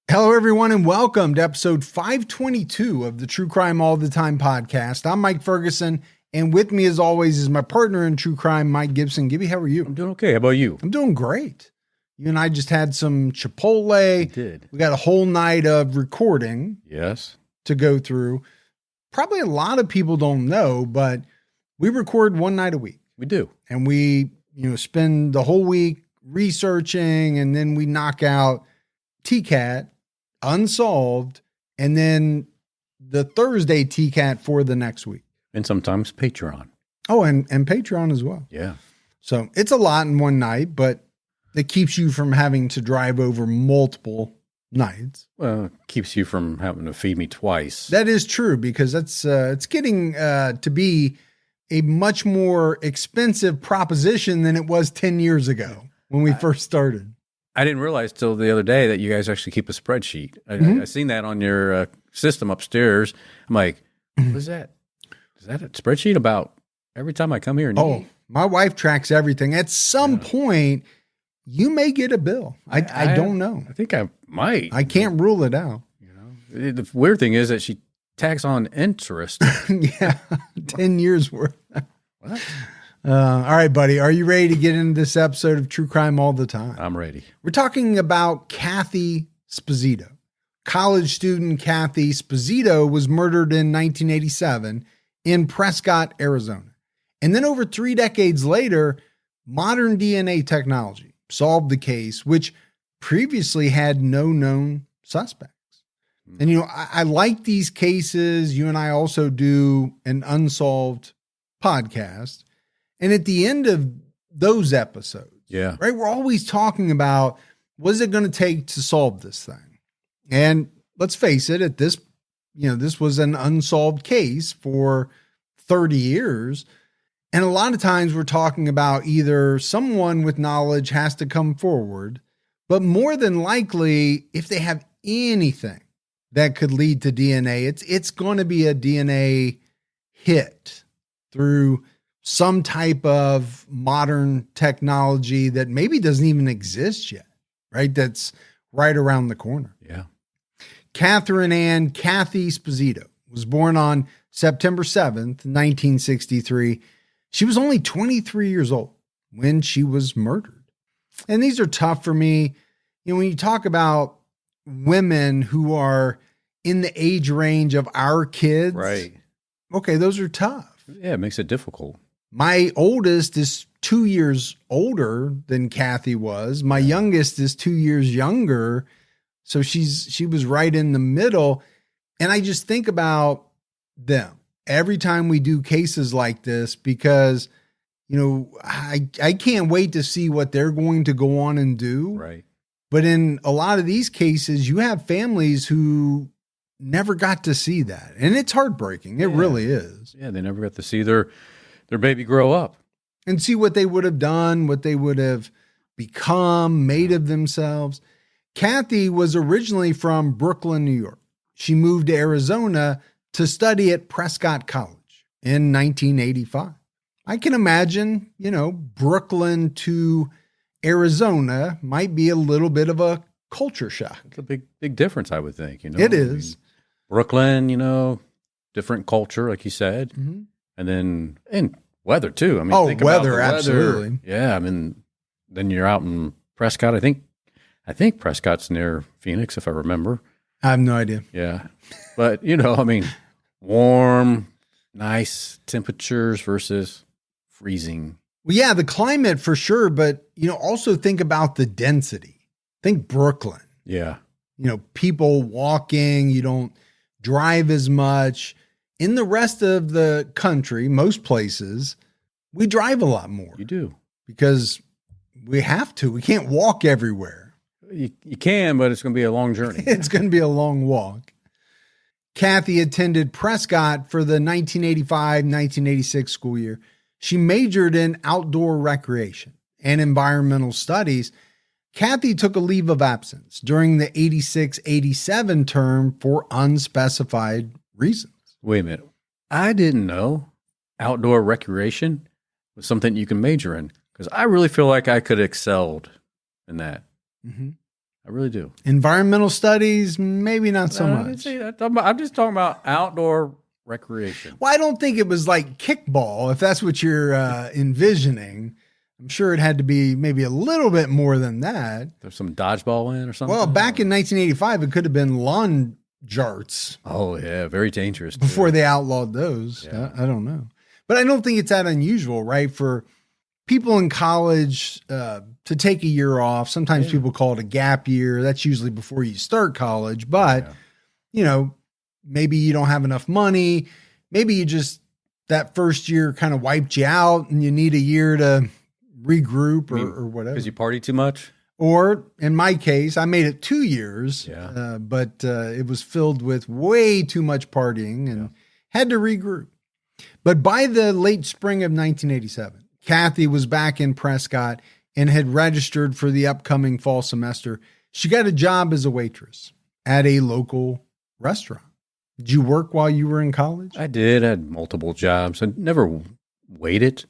Hello, everyone, and welcome to episode 522 of the True Crime All the Time podcast. I'm Mike Ferguson, and with me, as always, is my partner in true crime, Mike Gibson. Gibby, how are you? I'm doing okay. How about you? I'm doing great. You and I just had some Chipotle. We did. We got a whole night of recording. Yes. To go through. Probably a lot of people don't know, but we record one night a week. We do. And we, spend the whole week researching, and then we knock out TCAT unsolved, and then the Thursday TCAT for the next week. And sometimes Patreon. Oh, and Patreon as well. Yeah. So it's a lot in one night, but it keeps you from having to drive over multiple nights. Well, it keeps you from having to feed me twice. That is true, because that's it's getting to be a much more expensive proposition than it was 10 years ago when we first started. I didn't realize till the other day that you guys actually keep a spreadsheet. I seen that on your system upstairs. I'm like, what is that? Is that a spreadsheet about every time I come here and eat? My wife tracks everything. At some point, you may get a bill. I don't know. I think I might. I can't rule it out. The weird thing is that she tax on interest. Yeah, 10 years worth. What? All right, buddy. Are you ready to get into this episode of True Crime All the Time? I'm ready. We're talking about Cathy Sposito. College student Cathy Sposito was murdered in 1987 in Prescott, Arizona. And then over 3 decades later, modern DNA technology solved the case, which previously had no known suspects. And, I like these cases. You and I also do an unsolved podcast. And at the end of those episodes, right, we're always talking about, what is it going to take to solve this thing? And let's face it, at this, this was an unsolved case for 30 years. And a lot of times we're talking about either someone with knowledge has to come forward, but more than likely, if they have anything that could lead to DNA, it's going to be a DNA hit through some type of modern technology that maybe doesn't even exist yet, right? That's right around the corner. Yeah. Catherine Ann Cathy Sposito was born on September 7th, 1963. She was only 23 years old when she was murdered. And these are tough for me. When you talk about women who are in the age range of our kids, right? Okay, those are tough. Yeah, it makes it difficult. My oldest is 2 years older than Cathy was. My youngest is 2 years younger. So she was right in the middle. And I just think about them every time we do cases like this, because, I can't wait to see what they're going to go on and do. Right. But in a lot of these cases, you have families who never got to see that. And it's heartbreaking. It really is. Yeah, they never got to see their baby grow up. And see what they would have done, what they would have become, made of themselves. Cathy was originally from Brooklyn, New York. She moved to Arizona to study at Prescott College in 1985. I can imagine, Brooklyn to Arizona might be a little bit of a culture shock. It's a big difference, I would think. It is. Brooklyn, different culture, like you said. Mm-hmm. And weather too. Think weather, about the absolutely. Weather. Yeah, then you're out in Prescott. I think Prescott's near Phoenix, if I remember. I have no idea. Yeah, but warm, nice temperatures versus freezing. Well, yeah, the climate for sure, but also think about the density. Think Brooklyn. Yeah, people walking. You don't drive as much. In the rest of the country, most places, we drive a lot more. You do. Because we have to. We can't walk everywhere. You can, but it's going to be a long journey. It's going to be a long walk. Cathy attended Prescott for the 1985-1986 school year. She majored in outdoor recreation and environmental studies. Cathy took a leave of absence during the 86-87 term for unspecified reasons. Wait a minute. I didn't know outdoor recreation was something you can major in, because I really feel like I could have excelled in that. Mm-hmm. I really do. Environmental studies, maybe not so I much. didn't say that. I'm just talking about outdoor recreation. Well, I don't think it was like kickball, if that's what you're envisioning. I'm sure it had to be maybe a little bit more than that. There's some dodgeball in or something? Well, back in 1985, it could have been lawn jarts. Oh, yeah. Very dangerous. Before they outlawed those. Yeah. I don't know. But I don't think it's that unusual, right? For people in college to take a year off. Sometimes people call it a gap year. That's usually before you start college. But, you know, maybe you don't have enough money. Maybe you just, that first year kind of wiped you out and you need a year to regroup or whatever. Because you party too much? Or in my case, I made it 2 years, but it was filled with way too much partying and had to regroup. But by the late spring of 1987, Cathy was back in Prescott and had registered for the upcoming fall semester. She got a job as a waitress at a local restaurant. Did you work while you were in college? I did. I had multiple jobs. I never waited.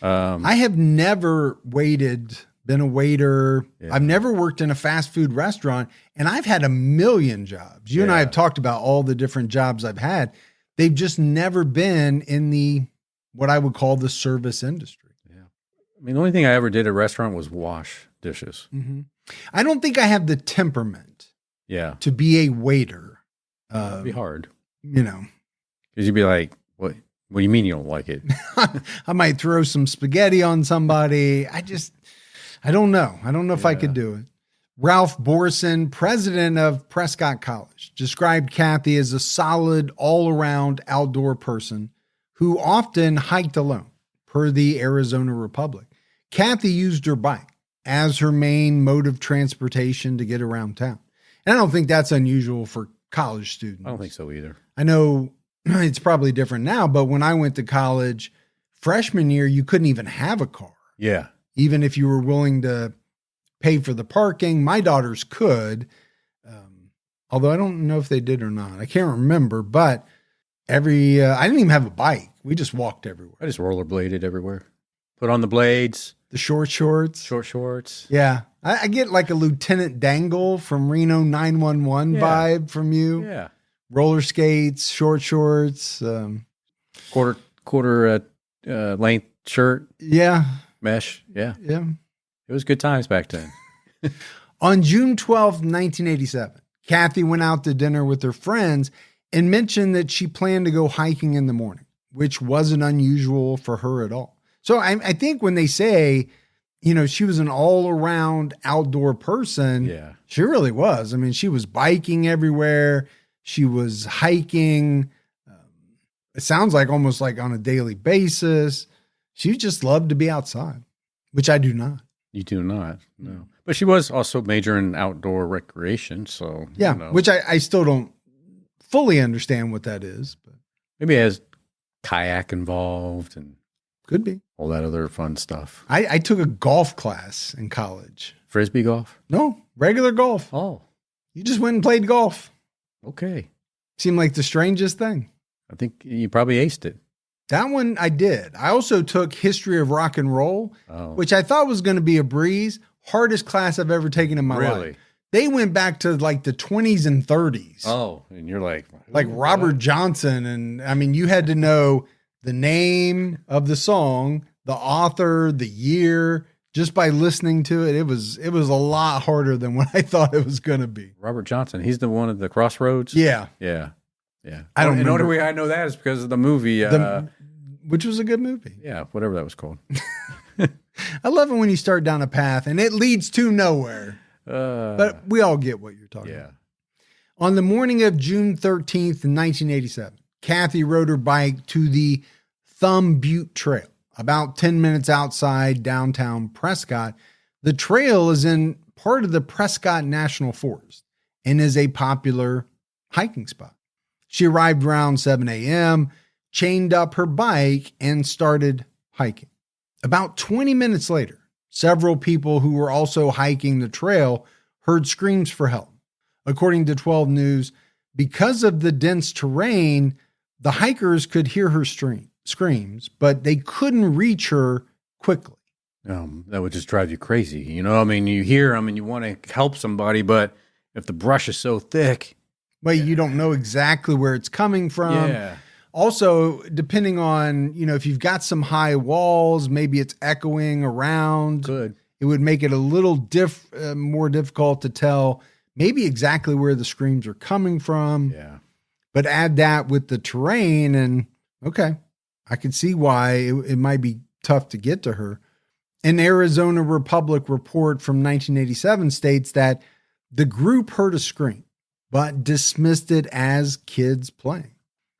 I have never waited, been a waiter. I've never worked in a fast food restaurant, and I've had a million jobs. You and I have talked about all the different jobs I've had. They've just never been in the, what I would call the service industry. Yeah. I mean, the only thing I ever did at a restaurant was wash dishes. Mm-hmm. I don't think I have the temperament to be a waiter. It'd be hard. You know. Because you'd be like, what do you mean you don't like it? I might throw some spaghetti on somebody. I don't know. I don't know if I could do it. Ralph Borson, president of Prescott College, described Cathy as a solid, all-around outdoor person who often hiked alone, per the Arizona Republic. Cathy used her bike as her main mode of transportation to get around town. And I don't think that's unusual for college students. I don't think so either. I know it's probably different now, but when I went to college, freshman year, you couldn't even have a car. Yeah. Even if you were willing to pay for the parking. My daughters could, although I don't know if they did or not. I can't remember, but I didn't even have a bike. We just walked everywhere. I just rollerbladed everywhere. Put on the blades. The short shorts. Short shorts. Yeah. I get like a Lieutenant Dangle from Reno 911 vibe from you. Yeah. Roller skates, short shorts. Quarter length shirt. Yeah. Mesh. Yeah. Yeah. It was good times back then. On June 12th, 1987, Cathy went out to dinner with her friends and mentioned that she planned to go hiking in the morning, which wasn't unusual for her at all. So I think when they say, you know, she was an all-around outdoor person, she really was. I mean, she was biking everywhere. She was hiking. It sounds like almost like on a daily basis. She just loved to be outside, which I do not. You do not, no. But she was also majoring in outdoor recreation, so. Yeah, which I still don't fully understand what that is. But maybe it has kayak involved and. Could be. All that other fun stuff. I took a golf class in college. Frisbee golf? No, regular golf. Oh. You just went and played golf. Okay. Seemed like the strangest thing. I think you probably aced it. That one I did. I also took history of rock and roll, which I thought was going to be a breeze. Hardest class I've ever taken in my life. They went back to like the 20s and 30s. Oh, and you're like Robert Johnson. And I mean, you had to know the name of the song, the author, the year, just by listening to it. It was a lot harder than what I thought it was going to be. Robert Johnson. He's the one at the Crossroads. Yeah. Yeah. Yeah. I don't know. The only way I know that is because of the movie. Which was a good movie. Yeah. Whatever that was called. I love it when you start down a path and it leads to nowhere. But we all get what you're talking about. On the morning of June 13th, 1987, Cathy rode her bike to the Thumb Butte Trail, about 10 minutes outside downtown Prescott. The trail is in part of the Prescott National Forest and is a popular hiking spot. She arrived around 7 a.m., chained up her bike, and started hiking. About 20 minutes later, several people who were also hiking the trail heard screams for help. According to 12 News, because of the dense terrain, the hikers could hear her screams, but they couldn't reach her quickly. That would just drive you crazy. I mean, you hear them and you want to help somebody, but if the brush is so thick. Well, you don't know exactly where it's coming from. Yeah. Also, depending on, if you've got some high walls, maybe it's echoing around. Good. It would make it a little more difficult to tell maybe exactly where the screams are coming from. Yeah. But add that with the terrain and okay, I can see why it might be tough to get to her. An Arizona Republic report from 1987 states that the group heard a scream, but dismissed it as kids playing.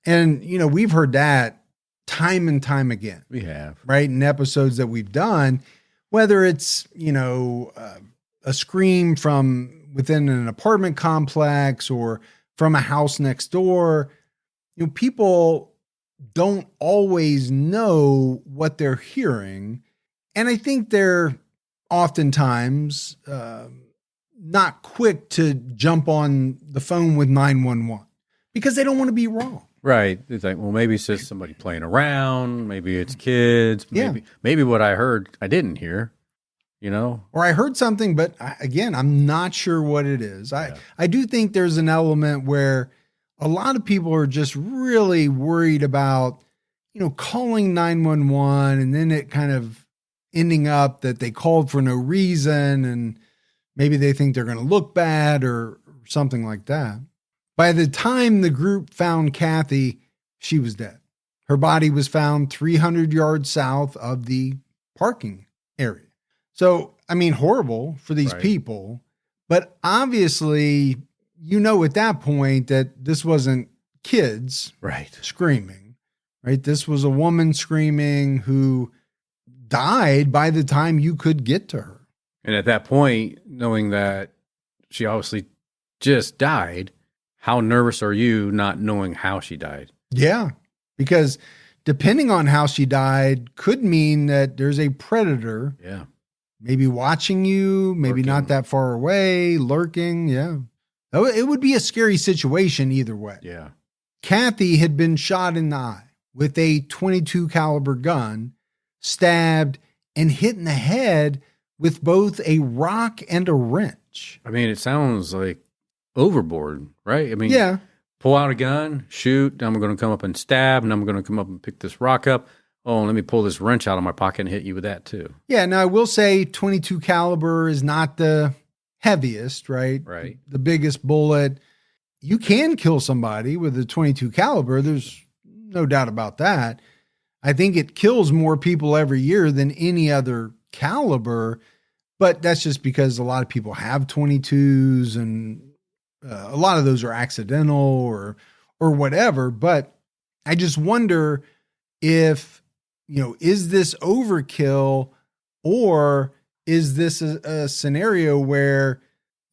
And, we've heard that time and time again. We have. Right? In episodes that we've done, whether it's, a scream from within an apartment complex or from a house next door, people don't always know what they're hearing. And I think they're oftentimes not quick to jump on the phone with 911 because they don't want to be wrong. Right. It's like, well, maybe it's just somebody playing around. Maybe it's kids. Maybe what I heard, I didn't hear, Or I heard something, but again, I'm not sure what it is. I do think there's an element where a lot of people are just really worried about, calling 911 and then it kind of ending up that they called for no reason and maybe they think they're going to look bad or something like that. By the time the group found Cathy, she was dead. Her body was found 300 yards south of the parking area. So, I mean, horrible for these people, but obviously, at that point that this wasn't kids screaming, right? This was a woman screaming who died by the time you could get to her. And at that point, knowing that she obviously just died, how nervous are you not knowing how she died? Yeah, because depending on how she died could mean that there's a predator. Yeah. Maybe watching you, maybe lurking. Not that far away, lurking. Yeah. It would be a scary situation either way. Yeah. Cathy had been shot in the eye with a .22 caliber gun, stabbed and hit in the head with both a rock and a wrench. I mean, it sounds like overboard, right? I mean, yeah. Pull out a gun, shoot, I'm going to come up and stab, and I'm going to come up and pick this rock up. Oh, let me pull this wrench out of my pocket and hit you with that too. Yeah, now I will say .22 caliber is not the heaviest, right? Right. The biggest bullet. You can kill somebody with a .22 caliber. There's no doubt about that. I think it kills more people every year than any other caliber, but that's just because a lot of people have .22s and a lot of those are accidental or whatever. But I just wonder if, is this overkill or is this a scenario where,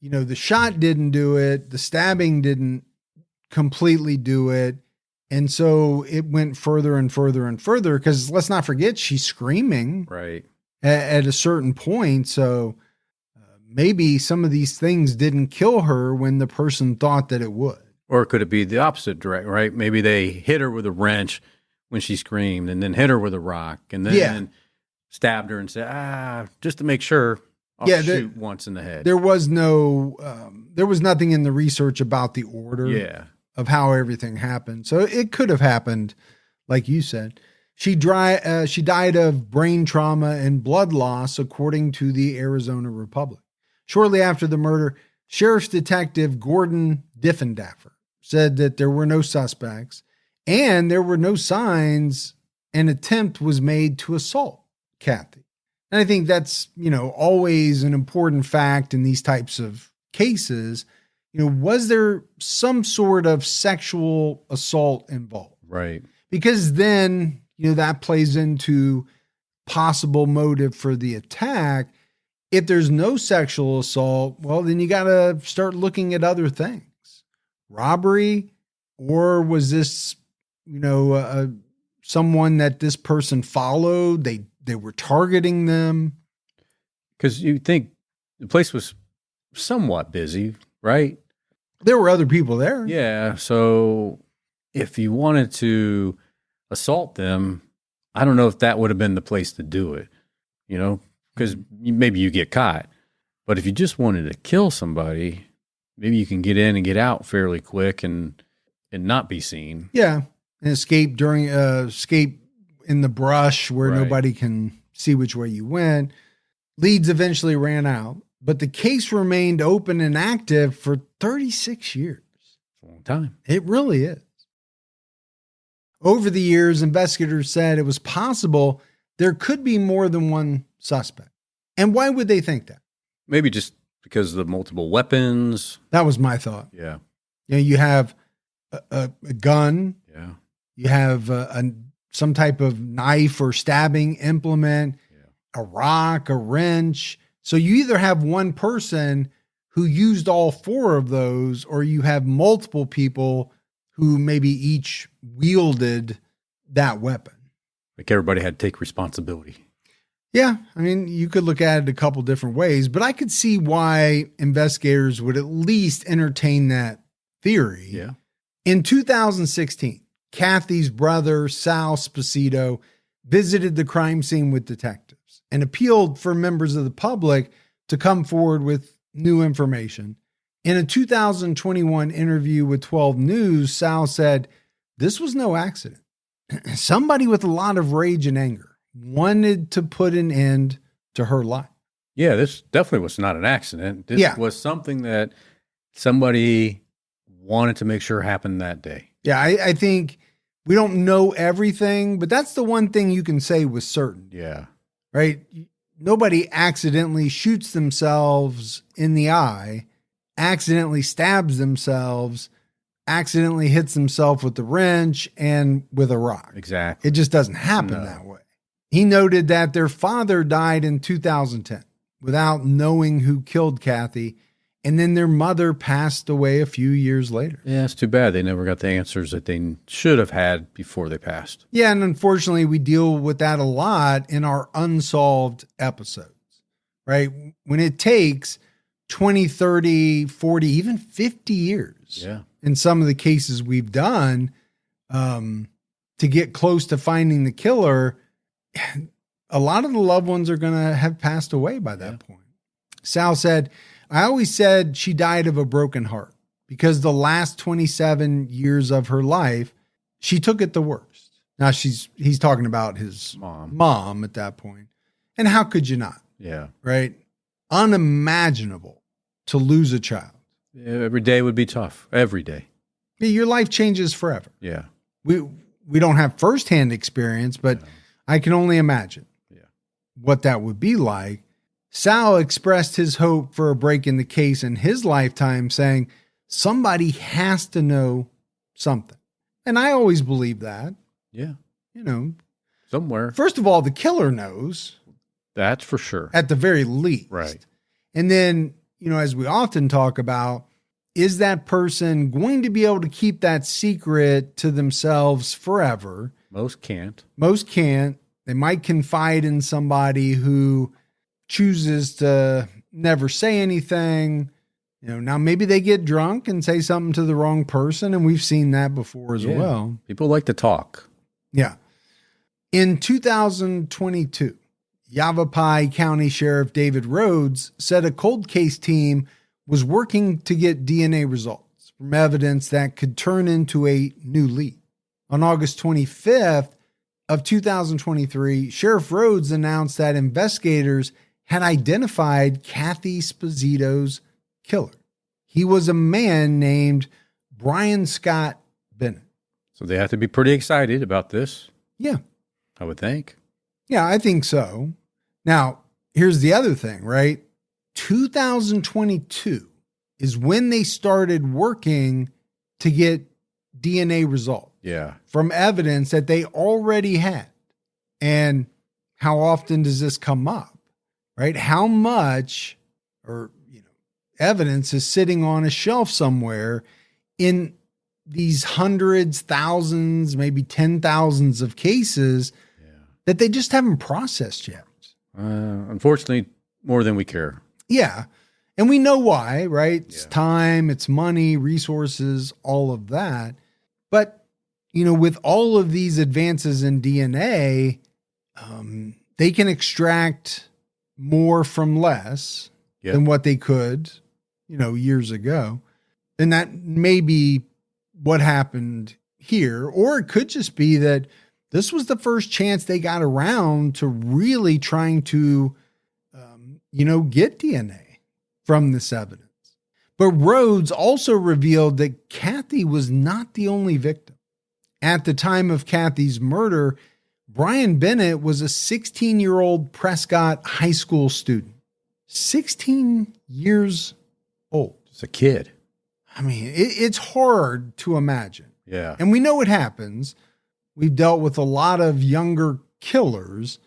the shot didn't do it, the stabbing didn't completely do it. And so it went further and further and further because let's not forget she's screaming right at a certain point. So maybe some of these things didn't kill her when the person thought that it would. Or could it be the opposite direct, right? Maybe they hit her with a wrench when she screamed and then hit her with a rock and then stabbed her and said, just to make sure I'll shoot once in the head. There was nothing in the research about the order of how everything happened. So it could have happened, like you said. She died of brain trauma and blood loss, according to the Arizona Republic. Shortly after the murder, Sheriff's Detective Gordon Diffendaffer said that there were no suspects and there were no signs an attempt was made to assault Cathy. And I think that's, always an important fact in these types of cases. Was there some sort of sexual assault involved? Right. Because then, that plays into possible motive for the attack. If there's no sexual assault, well, then you got to start looking at other things. Robbery, or was this, someone that this person followed? They were targeting them. Because you think the place was somewhat busy, right? There were other people there. Yeah. So if you wanted to assault them, I don't know if that would have been the place to do it. because maybe you get caught. But if you just wanted to kill somebody, maybe you can get in and get out fairly quick and not be seen. Yeah, and escape in the brush where Right. nobody can see which way you went. Leads eventually ran out, but the case remained open and active for 36 years. It's a long time. It really is. Over the years, investigators said it was possible there could be more than one suspect. And why would they think that? Maybe just because of the multiple weapons. That was my thought. Yeah. You know, you have a gun, Yeah. you have some type of knife or stabbing implement, a rock, a wrench. So you either have one person who used all four of those, or you have multiple people who maybe each wielded that weapon. Like everybody had to take responsibility. Yeah, I mean, you could look at it a couple different ways, but I could see why investigators would at least entertain that theory. Yeah. In 2016, Cathy's brother, Sal Sposito, visited the crime scene with detectives and appealed for members of the public to come forward with new information. In a 2021 interview with 12 News, Sal said, "This was no accident. Somebody with a lot of rage and anger wanted to put an end to her life." Yeah, this definitely was not an accident. This was something that somebody wanted to make sure happened that day. Yeah, I think we don't know everything, but that's the one thing you can say with certainty. Yeah. Right? Nobody accidentally shoots themselves in the eye, accidentally stabs themselves, accidentally hits themselves with the wrench and with a rock. Exactly. It just doesn't happen that way. He noted that their father died in 2010 without knowing who killed Cathy, and then their mother passed away a few years later. Yeah, it's too bad they never got the answers that they should have had before they passed. Yeah, and unfortunately, we deal with that a lot in our unsolved episodes, right? When it takes 20, 30, 40, even 50 years in some of the cases we've done to get close to finding the killer, a lot of the loved ones are going to have passed away by that point. Sal said, "I always said she died of a broken heart because the last 27 years of her life, she took it the worst." Now he's talking about his mom at that point. And how could you not? Yeah. Right? Unimaginable to lose a child. Every day would be tough. Every day. Your life changes forever. Yeah. We don't have firsthand experience, but I can only imagine what that would be like. Sal expressed his hope for a break in the case in his lifetime, saying somebody has to know something. And I always believe that. Yeah. You know, somewhere. First of all, the killer knows. That's for sure. At the very least. Right. And then, you know, as we often talk about, is that person going to be able to keep that secret to themselves forever? Most can't. Most can't. They might confide in somebody who chooses to never say anything. You know, now maybe they get drunk and say something to the wrong person, and we've seen that before as well. People like to talk. Yeah. In 2022, Yavapai County Sheriff David Rhodes said a cold case team was working to get DNA results from evidence that could turn into a new lead. On August 25th of 2023, Sheriff Rhodes announced that investigators had identified Cathy Sposito's killer. He was a man named Brian Scott Bennett. So they have to be pretty excited about this. Yeah. I would think. Yeah, I think so. Now, here's the other thing, right? 2022 is when they started working to get DNA results. Yeah. From evidence that they already had. And how often does this come up? Right? How much evidence is sitting on a shelf somewhere in these hundreds, thousands, maybe 10,000s of cases that they just haven't processed yet. Unfortunately, more than we care. Yeah. And we know why, right? It's time, it's money, resources, all of that. But, you know, with all of these advances in DNA, they can extract more from less than what they could, years ago. And that may be what happened here. Or it could just be that this was the first chance they got around to really trying to, get DNA from this evidence. But Rhodes also revealed that Cathy was not the only victim. At the time of Cathy's murder, Brian Bennett was a 16-year-old Prescott high school student. 16 years old. It's a kid. I mean, it's hard to imagine. Yeah. And we know it happens. We've dealt with a lot of younger killers.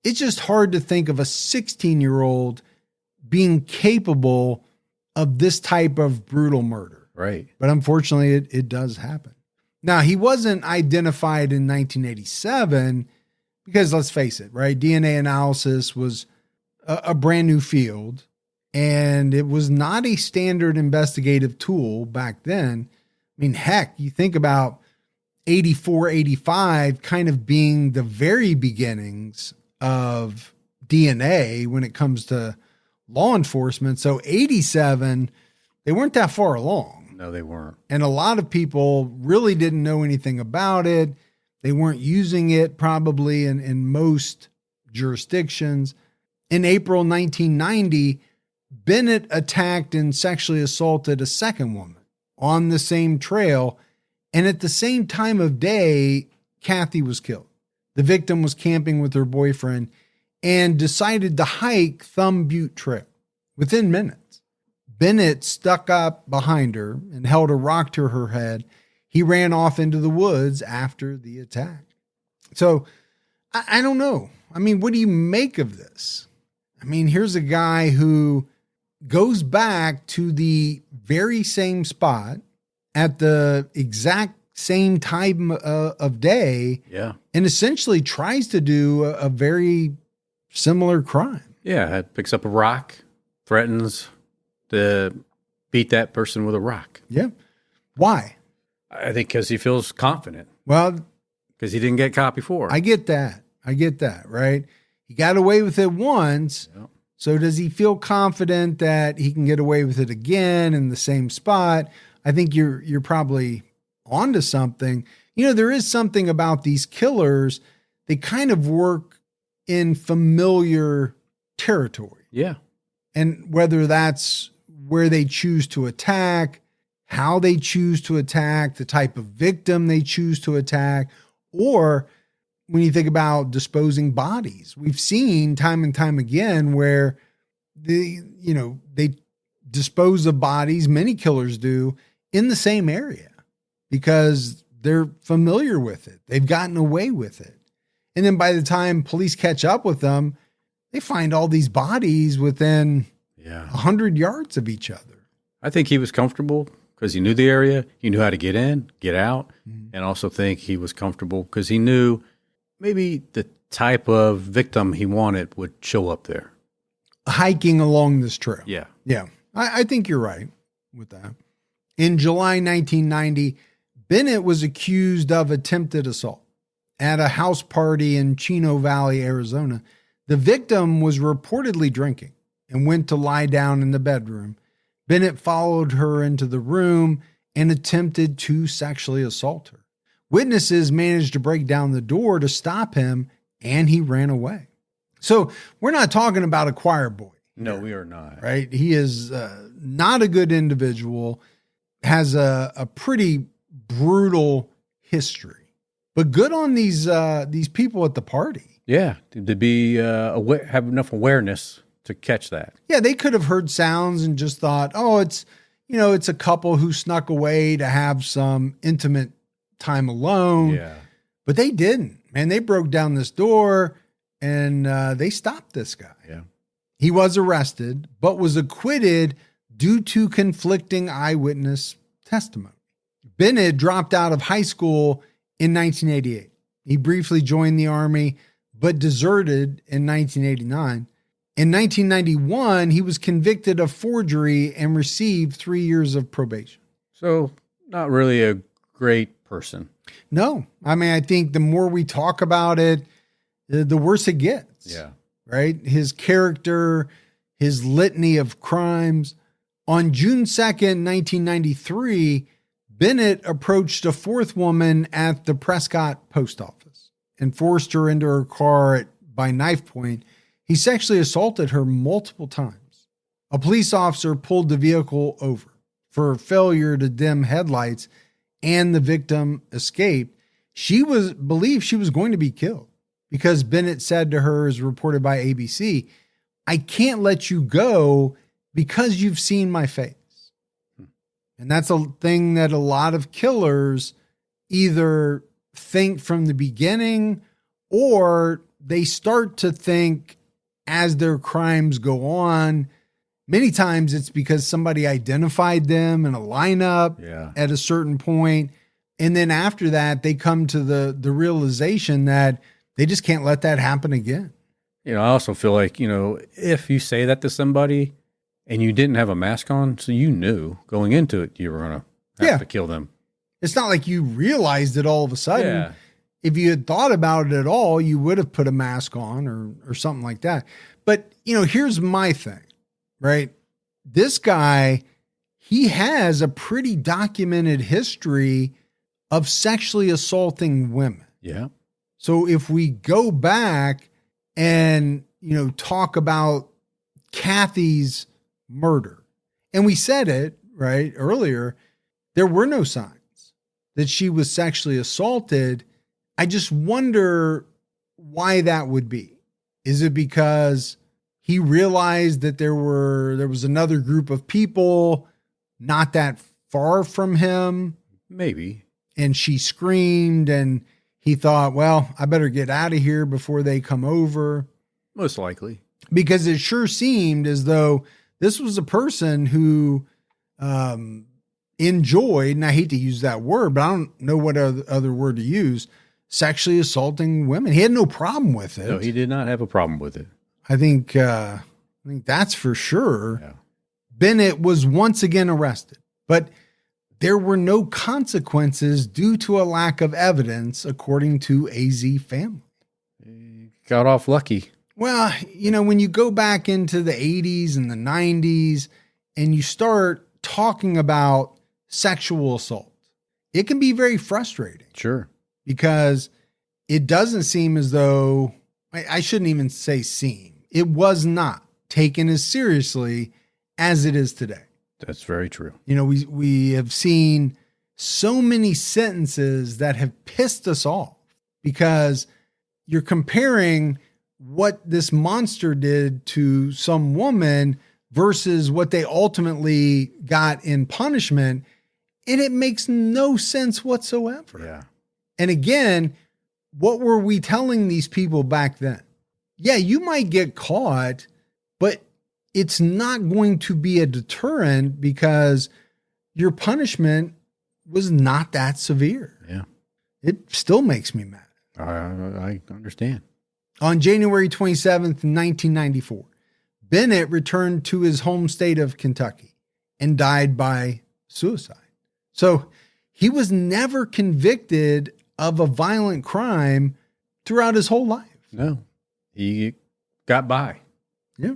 It's just hard to think of a 16-year-old being capable of this type of brutal murder. Right. But unfortunately, it does happen. Now, he wasn't identified in 1987 because, let's face it, right? DNA analysis was a brand new field, and it was not a standard investigative tool back then. I mean, heck, you think about 84, 85 kind of being the very beginnings of DNA when it comes to law enforcement. So 87, they weren't that far along. No, they weren't. And a lot of people really didn't know anything about it. They weren't using it probably in most jurisdictions. In April 1990, Bennett attacked and sexually assaulted a second woman on the same trail. And at the same time of day, Cathy was killed. The victim was camping with her boyfriend and decided to hike Thumb Butte Trail. Within minutes, Bennett stuck up behind her and held a rock to her head. He ran off into the woods after the attack. So I don't know. I mean, what do you make of this? I mean, here's a guy who goes back to the very same spot at the exact same time of day. Yeah. And essentially tries to do a very similar crime. Yeah. It picks up a rock, threatens to beat that person with a rock. Yeah. Why? I think because he feels confident. Well, because he didn't get caught before. I get that, right? He got away with it once. Yep. So does he feel confident that he can get away with it again in the same spot? I think you're probably onto something. There is something about these killers. They kind of work in familiar territory. Yeah. And whether that's where they choose to attack, how they choose to attack, the type of victim they choose to attack, or when you think about disposing bodies, we've seen time and time again where they dispose of bodies, many killers do, in the same area because they're familiar with it. They've gotten away with it. And then by the time police catch up with them, they find all these bodies within 100 yards of each other. I think he was comfortable because he knew the area. He knew how to get in, get out, and also think he was comfortable because he knew maybe the type of victim he wanted would show up there. Hiking along this trail. Yeah. Yeah. I think you're right with that. In July 1990, Bennett was accused of attempted assault at a house party in Chino Valley, Arizona. The victim was reportedly drinking and went to lie down in the bedroom. Bennett followed her into the room and attempted to sexually assault her. Witnesses managed to break down the door to stop him, and he ran away. So we're not talking about a choir boy. No, we are not. Right? He is not a good individual, has a pretty brutal history. But good on these people at the party. Yeah, to be have enough awareness to catch that. Yeah, they could have heard sounds and just thought, oh, it's a couple who snuck away to have some intimate time alone. Yeah. But they didn't. Man, they broke down this door and they stopped this guy. Yeah. He was arrested, but was acquitted due to conflicting eyewitness testimony. Bennett dropped out of high school in 1988. He briefly joined the Army, but deserted in 1989. In 1991, he was convicted of forgery and received 3 years of probation. So not really a great person. No. I mean, I think the more we talk about it, the worse it gets. Yeah. right? His character, his litany of crimes. On June 2nd, 1993, Bennett approached a fourth woman at the Prescott post office and forced her into her car by knife point. He sexually assaulted her multiple times. A police officer pulled the vehicle over for failure to dim headlights, and the victim escaped. She was believed she was going to be killed because Bennett said to her, as reported by ABC, "I can't let you go because you've seen my face." And that's a thing that a lot of killers either think from the beginning, or they start to think as their crimes go on. Many times it's because somebody identified them in a lineup at a certain point. And then after that, they come to the realization that they just can't let that happen again. I also feel like, if you say that to somebody and you didn't have a mask on, so you knew going into it, you were going to have to kill them. It's not like you realized it all of a sudden. Yeah. If you had thought about it at all, you would have put a mask on or something like that. But, here's my thing, right? This guy, he has a pretty documented history of sexually assaulting women. Yeah. So if we go back and, talk about Cathy's murder, and we said it right earlier, there were no signs that she was sexually assaulted. I just wonder why that would be. Is it because he realized that there was another group of people not that far from him? Maybe. And she screamed and he thought, well, I better get out of here before they come over. Most likely. Because it sure seemed as though this was a person who enjoyed, and I hate to use that word, but I don't know what other word to use, sexually assaulting women. He had no problem with it. No, he did not have a problem with it. I think that's for sure. Yeah. Bennett was once again arrested, but there were no consequences due to a lack of evidence, according to AZ family. He got off lucky. Well, when you go back into the 80s and the 90s and you start talking about sexual assault, it can be very frustrating. Sure. Because it doesn't seem as though, I shouldn't even say seem, it was not taken as seriously as it is today. That's very true. We have seen so many sentences that have pissed us off because you're comparing what this monster did to some woman versus what they ultimately got in punishment. And it makes no sense whatsoever. Yeah. And again, what were we telling these people back then? Yeah, you might get caught, but it's not going to be a deterrent because your punishment was not that severe. Yeah. It still makes me mad. I understand. On January 27th, 1994, Bennett returned to his home state of Kentucky and died by suicide. So he was never convicted of a violent crime throughout his whole life. No, he got by. Yeah.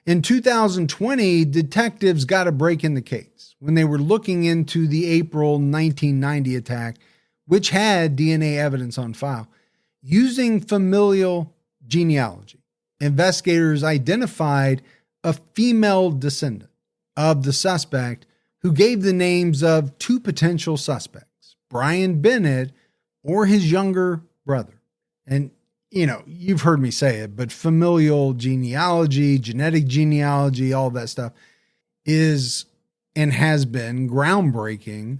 In 2020, detectives got a break in the case when they were looking into the April 1990 attack, which had DNA evidence on file. Using familial genealogy, investigators identified a female descendant of the suspect who gave the names of two potential suspects, Brian Bennett or his younger brother. And, you've heard me say it, but familial genealogy, genetic genealogy, all that stuff is and has been groundbreaking.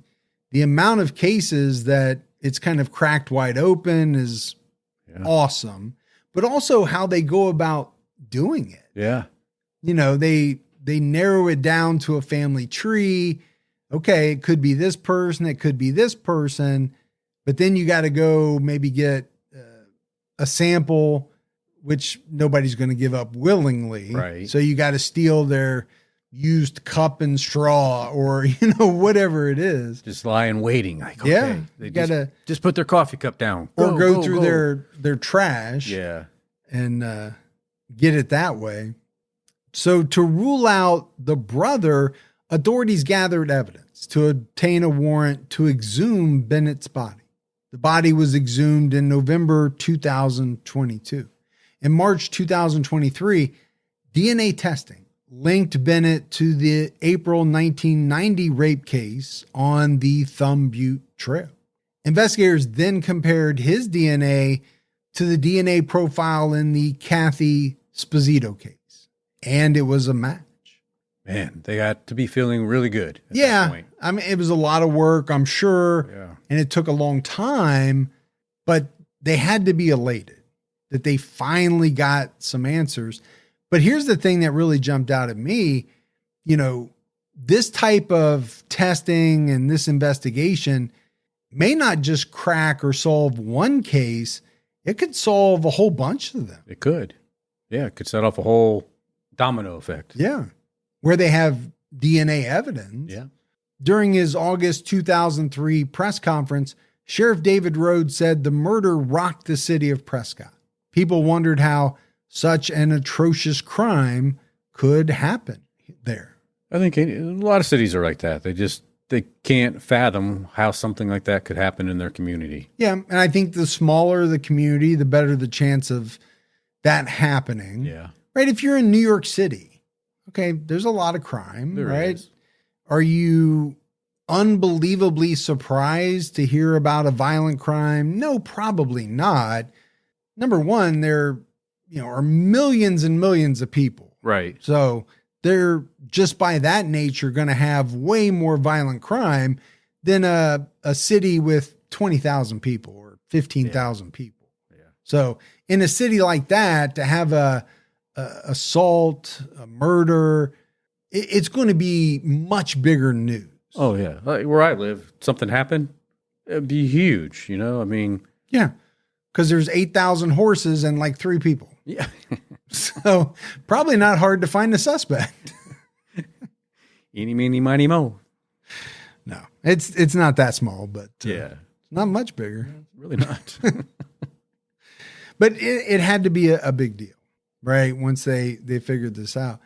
The amount of cases that it's kind of cracked wide open is awesome, but also how they go about doing it. Yeah. They narrow it down to a family tree. Okay, it could be this person, it could be this person, but then you got to go maybe get a sample, which nobody's going to give up willingly. Right. So you got to steal their used cup and straw or, whatever it is. Just lie in waiting. Like, okay, Yeah. they You got to just put their coffee cup down. or go through their trash. Yeah. And get it that way. So to rule out the brother, authorities gathered evidence to obtain a warrant to exhume Bennett's body. The body was exhumed in November 2022. In March 2023, DNA testing linked Bennett to the April 1990 rape case on the Thumb Butte Trail. Investigators then compared his DNA to the DNA profile in the Cathy Sposito case, and it was a match. Man, they got to be feeling really good at that Yeah, point. I mean, it was a lot of work, I'm sure, Yeah. and it took a long time, but they had to be elated that they finally got some answers. But here's the thing that really jumped out at me. You know, this type of testing and this investigation may not just crack or solve one case. It could solve a whole bunch of them. It could. Yeah, it could set off a whole domino effect. Yeah. Where they have DNA evidence. Yeah. During his August 2003 press conference, Sheriff David Rhodes said the murder rocked the city of Prescott. People wondered how such an atrocious crime could happen there. I think a lot of cities are like that. They can't fathom how something like that could happen in their community. Yeah, and I think the smaller the community, the better the chance of that happening. Yeah. Right? If you're in New York City, okay, there's a lot of crime, There right? is. Are you unbelievably surprised to hear about a violent crime? No, probably not. Number one, there are millions and millions of people. Right. So they're just by that nature going to have way more violent crime than a city with 20,000 people or 15,000 people. Yeah. So in a city like that, to have a assault, a murder, it's going to be much bigger news. Oh, yeah. Like where I live, something happened, it'd be huge, I mean. Yeah. Because there's 8,000 horses and like 3 people. Yeah. So probably not hard to find a suspect. Eeny, meeny, miny, mo. No, it's not that small, but Yeah. not much bigger. Really not. But it had to be a big deal, right? Once they figured this out.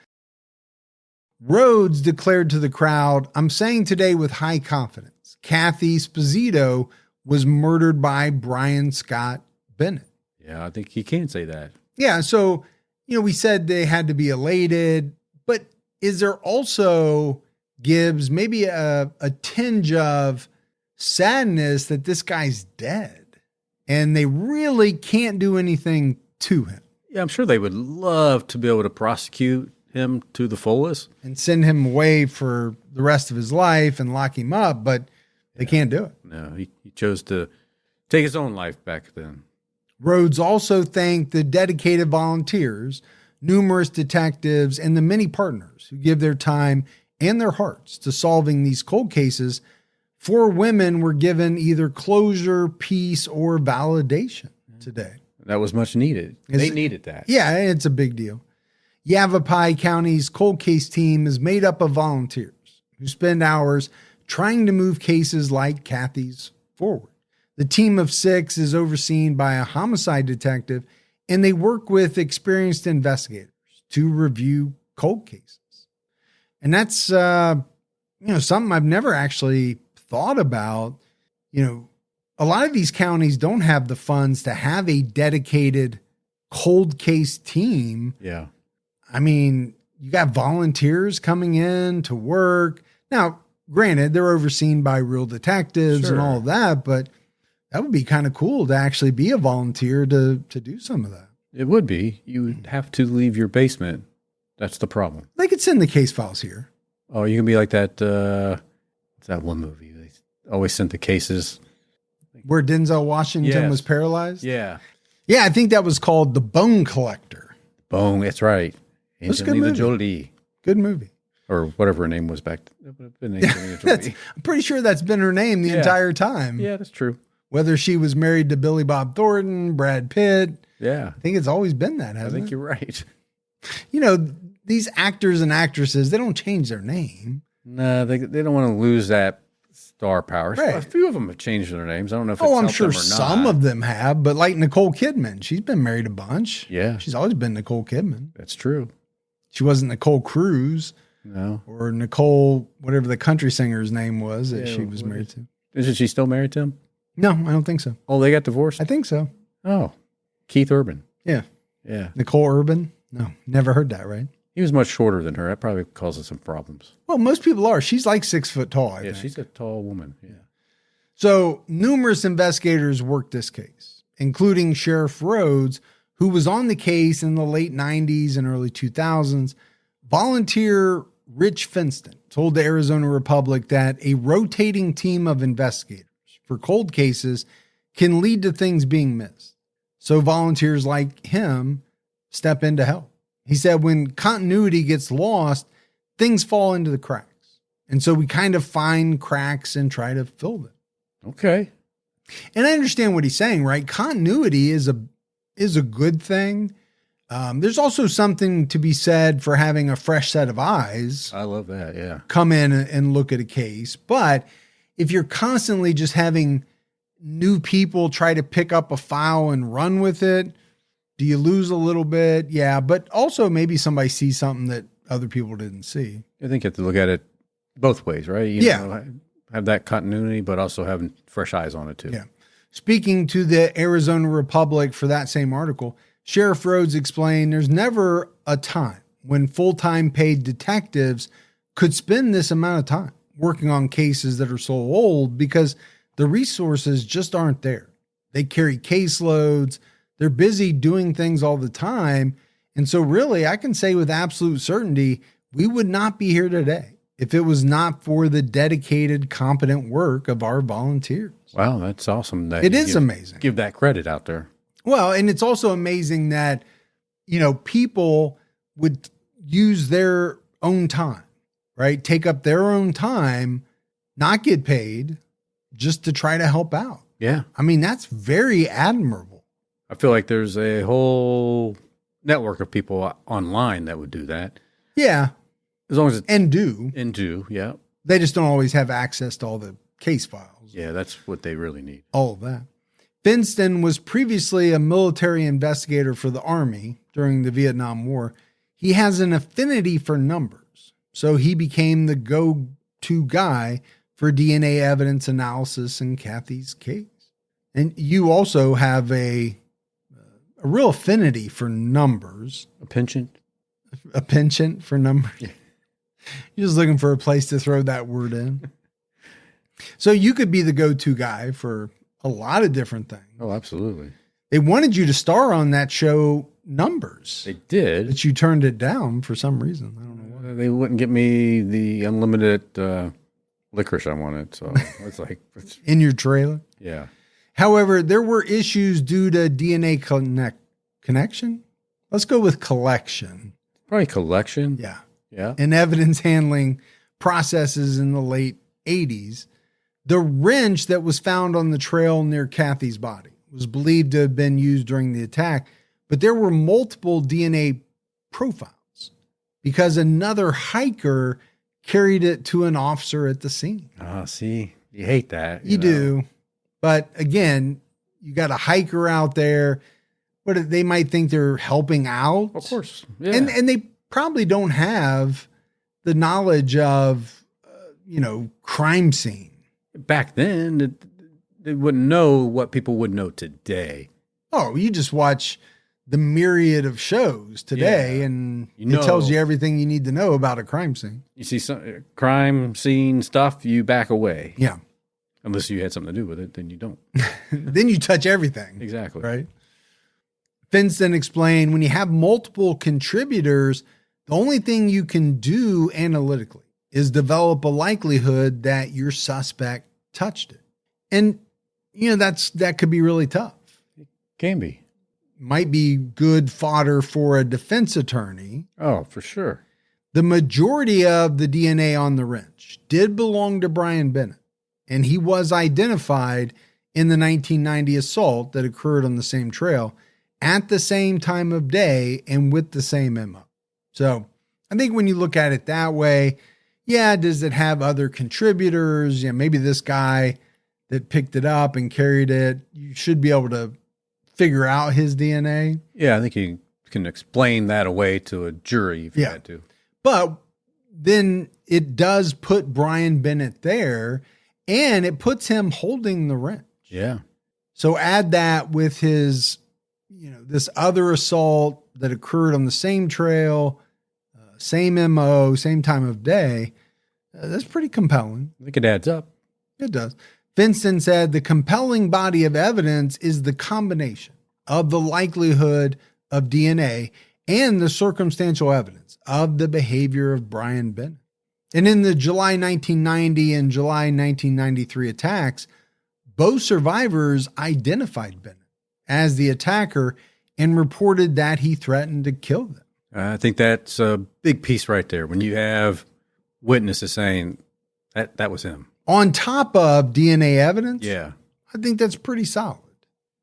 Rhodes declared to the crowd, "I'm saying today with high confidence, Cathy Sposito was murdered by Brian Scott Bennett." Yeah, I think he can say that. Yeah, so, we said they had to be elated, but is there also, Gibbs, maybe a tinge of sadness that this guy's dead and they really can't do anything to him? Yeah, I'm sure they would love to be able to prosecute him to the fullest and send him away for the rest of his life and lock him up, but they can't do it. No, he chose to take his own life back then. Rhodes also thanked the dedicated volunteers, numerous detectives, and the many partners who give their time and their hearts to solving these cold cases. 4 women were given either closure, peace, or validation today. That was much needed. They needed that. Yeah, it's a big deal. Yavapai County's cold case team is made up of volunteers who spend hours trying to move cases like Cathy's forward. The team of 6 is overseen by a homicide detective, and they work with experienced investigators to review cold cases. And that's, something I've never actually thought about. A lot of these counties don't have the funds to have a dedicated cold case team. Yeah. I mean, you got volunteers coming in to work. Now, granted, they're overseen by real detectives and all of that, but that would be kind of cool to actually be a volunteer to do some of that. It would be. You would have to leave your basement. That's the problem. They could send the case files here. Oh, you can be like that. What's that one movie? They always sent the cases. Where Denzel Washington was paralyzed? Yeah. Yeah, I think that was called The Bone Collector. Bone, that's right. That's a good movie. Jolie. Good movie. Or whatever her name was back then. I'm pretty sure that's been her name the entire time. Yeah, that's true. Whether she was married to Billy Bob Thornton, Brad Pitt. Yeah. I think it's always been that, hasn't it? I think you're right. These actors and actresses, they don't change their name. No, they don't want to lose that star power. Right. A few of them have changed their names. I don't know if Oh, it's I'm helped sure them or some not. of them have, but like Nicole Kidman, she's been married a bunch. Yeah. She's always been Nicole Kidman. That's true. She wasn't Nicole Cruz No. or Nicole, whatever the country singer's name was that Yeah, she was married to. Isn't she still married to him? No, I don't think so. Oh, they got divorced? I think so. Oh, Keith Urban. Yeah. Yeah. Nicole Urban? No, never heard that, right? He was much shorter than her. That probably causes some problems. Well, most people are. She's like 6 foot tall, I think. She's a tall woman. Yeah. So numerous investigators worked this case, including Sheriff Rhodes, who was on the case in the late 90s and early 2000s. Volunteer Rich Finston told the Arizona Republic that a rotating team of investigators for cold cases can lead to things being missed. So volunteers like him step in to help. He said when continuity gets lost, things fall into the cracks. And so we kind of find cracks and try to fill them. Okay. And I understand what he's saying, right? Continuity is a good thing. There's also something to be said for having a fresh set of eyes. I love that. Yeah. Come in and look at a case. But if you're constantly just having new people try to pick up a file and run with it, do you lose a little bit? Yeah. But also maybe somebody sees something that other people didn't see. I think you have to look at it both ways, right? You know, have that continuity, but also having fresh eyes on it too. Yeah. Speaking to the Arizona Republic for that same article, Sheriff Rhodes explained there's never a time when full-time paid detectives could spend this amount of time working on cases that are so old because the resources just aren't there. They carry caseloads. They're busy doing things all the time. And so really, I can say with absolute certainty, we would not be here today if it was not for the dedicated, competent work of our volunteers. Wow, that's awesome. It is amazing. Give that credit out there. Well, and it's also amazing that, you know, people would use their own time, right? Take up their own time, not get paid, just to try to help out. Yeah. I mean, that's very admirable. I feel like there's a whole network of people online that would do that. Yeah. As long as it's And do. yeah. They just don't always have access to all the case files. Yeah, that's what they really need. All of that. Finston was previously a military investigator for the Army during the Vietnam War. He has an affinity for numbers, so he became the go-to guy for DNA evidence analysis in Cathy's case. And you also have a real affinity for numbers. A penchant? A penchant for numbers. Yeah. You're just looking for a place to throw that word in. So you could be the go-to guy for a lot of different things. Oh, absolutely. They wanted you to star on that show, Numbers. They did. But you turned it down for some reason. I don't know why. They wouldn't get me the unlimited licorice I wanted. So it's like, In your trailer. yeah. However, there were issues due to DNA connection. Let's go with collection. Probably collection. Yeah. Yeah. And evidence handling processes in the late 80s. The wrench that was found on the trail near Cathy's body was believed to have been used during the attack, but there were multiple DNA profiles because another hiker carried it to an officer at the scene. Oh, see, you hate that. You do. But again, you got a hiker out there. What they might think they're helping out. Of course. Yeah. And they probably don't have the knowledge of, crime scene. Back then, they wouldn't know what people would know today. Oh, you just watch the myriad of shows today and it tells you everything you need to know about a crime scene. You see some crime scene stuff, you back away. Yeah. Unless you had something to do with it, then you don't. Then you touch everything. Exactly. Right. Finston explained when you have multiple contributors, the only thing you can do analytically is develop a likelihood that your suspect touched it. And, that could be really tough. It can be. Might be good fodder for a defense attorney. Oh, for sure. The majority of the DNA on the wrench did belong to Brian Bennett, and he was identified in the 1990 assault that occurred on the same trail at the same time of day and with the same MO. So I think when you look at it that way, Yeah, does it have other contributors? Yeah, maybe this guy that picked it up and carried it, you should be able to figure out his DNA. Yeah, I think you can explain that away to a jury if you had to. But then it does put Brian Bennett there, and it puts him holding the wrench. Yeah. So add that with his, this other assault that occurred on the same trail, same MO, same time of day. That's pretty compelling. I think it adds up. It does. Finston said the compelling body of evidence is the combination of the likelihood of DNA and the circumstantial evidence of the behavior of Brian Bennett. And in the July 1990 and July 1993 attacks, both survivors identified Bennett as the attacker and reported that he threatened to kill them. I think that's a big piece right there. When you have witnesses saying that was him. On top of DNA evidence, yeah, I think that's pretty solid.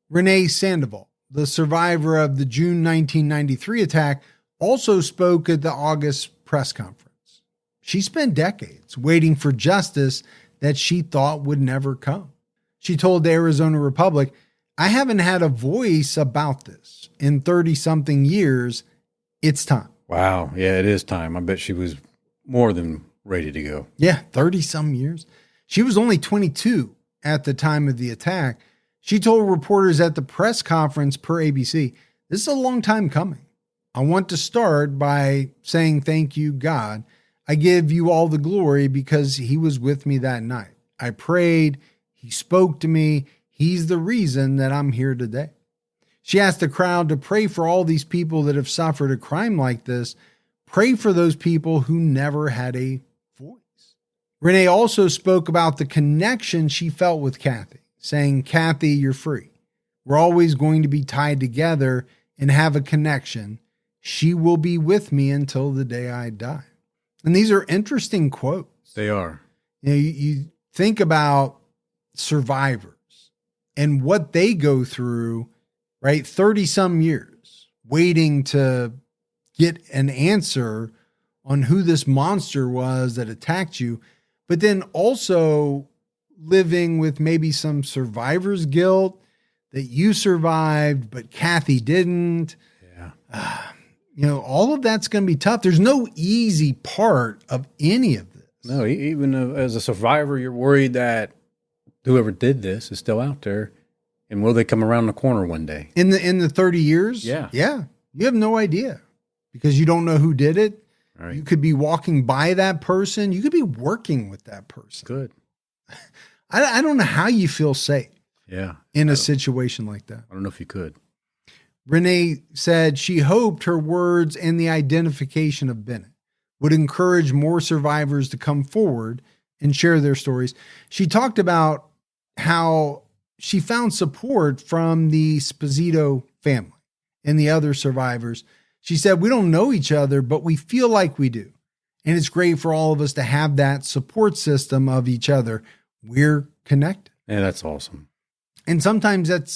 Renee Sandoval, the survivor of the June 1993 attack, also spoke at the August press conference. She spent decades waiting for justice that she thought would never come. She told the Arizona Republic, "I haven't had a voice about this in 30-something years. It's time." Wow. Yeah, it is time. I bet she was more than ready to go. Yeah, 30-some years. She was only 22 at the time of the attack. She told reporters at the press conference per ABC, "This is a long time coming. I want to start by saying thank you, God. I give you all the glory because he was with me that night. I prayed. He spoke to me. He's the reason that I'm here today." She asked the crowd to pray for all these people that have suffered a crime like this. Pray for those people who never had a voice. Renee also spoke about the connection she felt with Cathy, saying, "Cathy, you're free. We're always going to be tied together and have a connection. She will be with me until the day I die." And these are interesting quotes. They are. You think about survivors and what they go through, right? 30-some years waiting to get an answer on who this monster was that attacked you, but then also living with maybe some survivor's guilt that you survived, but Cathy didn't. Yeah. All of that's going to be tough. There's no easy part of any of this. No, even as a survivor, you're worried that whoever did this is still out there. And will they come around the corner one day? In the 30 years? Yeah. Yeah. You have no idea because you don't know who did it. Right. You could be walking by that person. You could be working with that person. Good. I don't know how you feel safe in a situation like that. I don't know if you could. Renee said she hoped her words and the identification of Bennett would encourage more survivors to come forward and share their stories. She talked about how she found support from the Sposito family and the other survivors. She said, "We don't know each other, but we feel like we do. And it's great for all of us to have that support system of each other. We're connected." Yeah, that's awesome. And sometimes it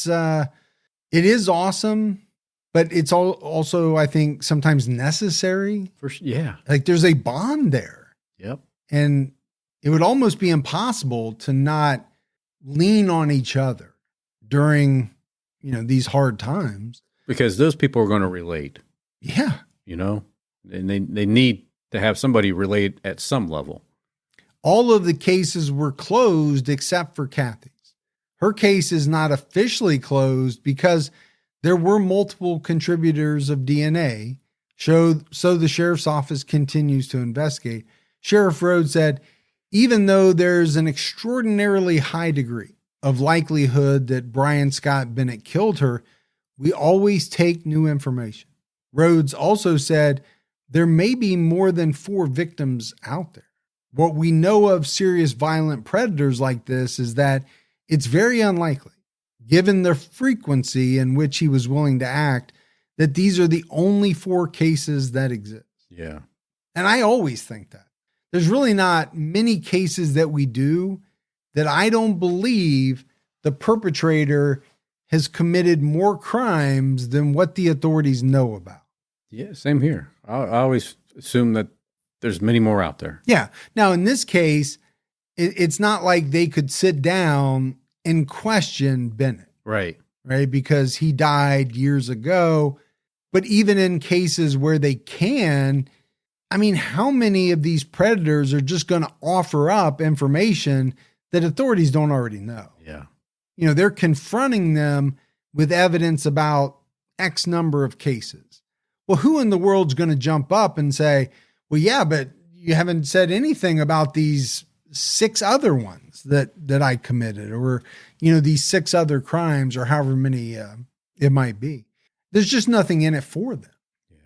is awesome, but it's also, I think, sometimes necessary. Yeah. Like there's a bond there. Yep. And it would almost be impossible to not lean on each other during, these hard times. Because those people are going to relate. Yeah. And they need to have somebody relate at some level. All of the cases were closed except for Cathy's. Her case is not officially closed because there were multiple contributors of DNA. So the sheriff's office continues to investigate. Sheriff Rhodes said, "Even though there's an extraordinarily high degree of likelihood that Brian Scott Bennett killed her, we always take new information." Rhodes also said, "There may be more than 4 victims out there. What we know of serious violent predators like this is that it's very unlikely, given the frequency in which he was willing to act, that these are the only 4 cases that exist." Yeah. And I always think that. There's really not many cases that we do that I don't believe the perpetrator has committed more crimes than what the authorities know about. Yeah, same here. I always assume that there's many more out there. Yeah. Now, in this case, it's not like they could sit down and question Bennett. Right. Right. Because he died years ago. But even in cases where they can, I mean, how many of these predators are just going to offer up information that authorities don't already know? Yeah. You know, they're confronting them with evidence about X number of cases. Well, who in the world's going to jump up and say, well, yeah, but you haven't said anything about these 6 other ones that I committed, or, you know, these 6 other crimes, or however many it might be. There's just nothing in it for them. Yeah.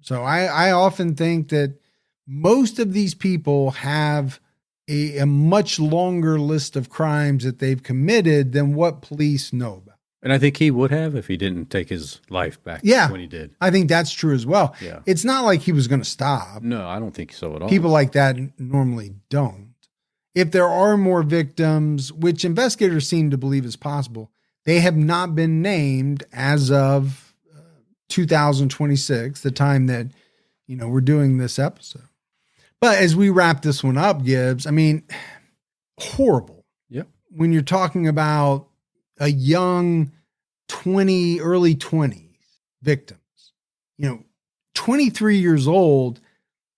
So I often think that most of these people have a much longer list of crimes that they've committed than what police know about. And I think he would have if he didn't take his life back when he did. I think that's true as well. Yeah. It's not like he was going to stop. No, I don't think so at all. People like that normally don't. If there are more victims, which investigators seem to believe is possible, they have not been named as of 2026, the time that, you know, we're doing this episode. But as we wrap this one up, Gibbs, I mean, horrible. Yep. When you're talking about a young early 20s victims, you know, 23 years old,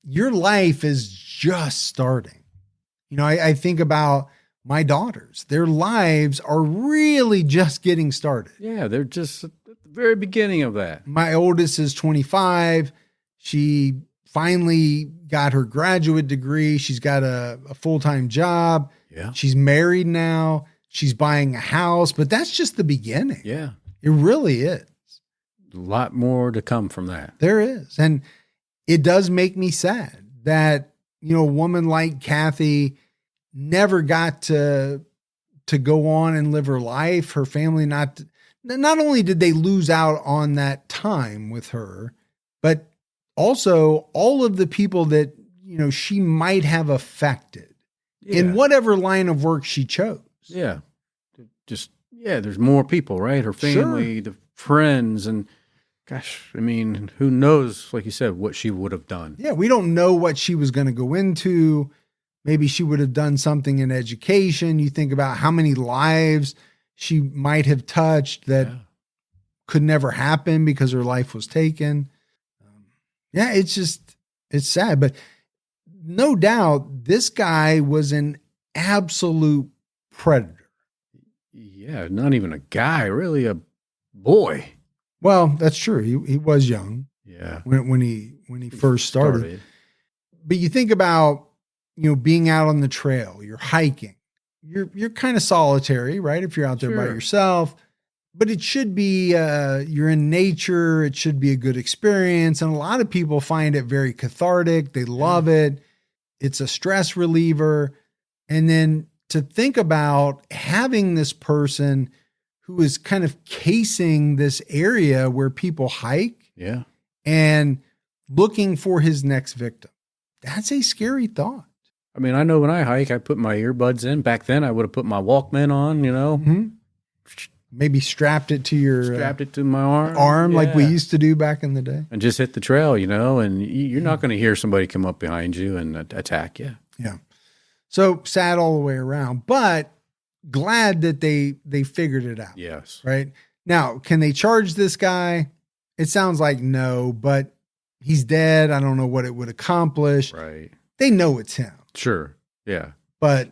your life is just starting. You know, I think about my daughters. Their lives are really just getting started. Yeah, they're just at the very beginning of that. My oldest is 25. She finally got her graduate degree. She's got a full-time job. Yeah. She's married now. She's buying a house, but that's just the beginning. Yeah. It really is. A lot more to come from that. There is. And it does make me sad that, you know, a woman like Cathy never got to go on and live her life. Her family not only did they lose out on that time with her, but also all of the people that, you know, she might have affected in whatever line of work she chose. Yeah. There's more people, right? Her family, the friends, and gosh, I mean, who knows, like you said, what she would have done. Yeah, we don't know what she was going to go into. Maybe she would have done something in education. You think about how many lives she might have touched that could never happen because her life was taken. It's sad. But no doubt this guy was an absolute predator. Yeah, not even a guy, really a boy. Well, that's true. He was young. Yeah. When he first started. But you think about, you know, being out on the trail, you're hiking, you're kind of solitary, right? If you're out there by yourself, but it should be, you're in nature. It should be a good experience. And a lot of people find it very cathartic. They love it. It's a stress reliever. And then to think about having this person who is kind of casing this area where people hike and looking for his next victim. That's a scary thought. I mean, I know when I hike, I put my earbuds in. Back then, I would have put my Walkman on, you know. Mm-hmm. Maybe strapped it to my arm like we used to do back in the day. And just hit the trail, you know, and you're not going to hear somebody come up behind you and attack you. Yeah. So sad all the way around, but glad that they figured it out. Yes. Right. Now, can they charge this guy? It sounds like no, but he's dead. I don't know what it would accomplish. Right. They know it's him. Sure. Yeah. But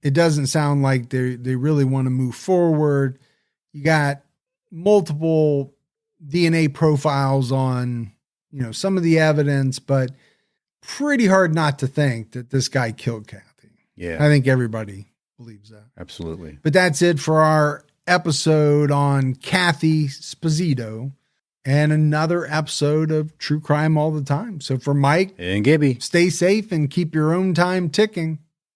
it doesn't sound like they really want to move forward. You got multiple DNA profiles on, you know, some of the evidence, but pretty hard not to think that this guy killed Cathy. Yeah. I think everybody believes that. Absolutely. But that's it for our episode on Cathy Sposito and another episode of True Crime All the Time. So for Mike and Gibby, stay safe and keep your own time ticking.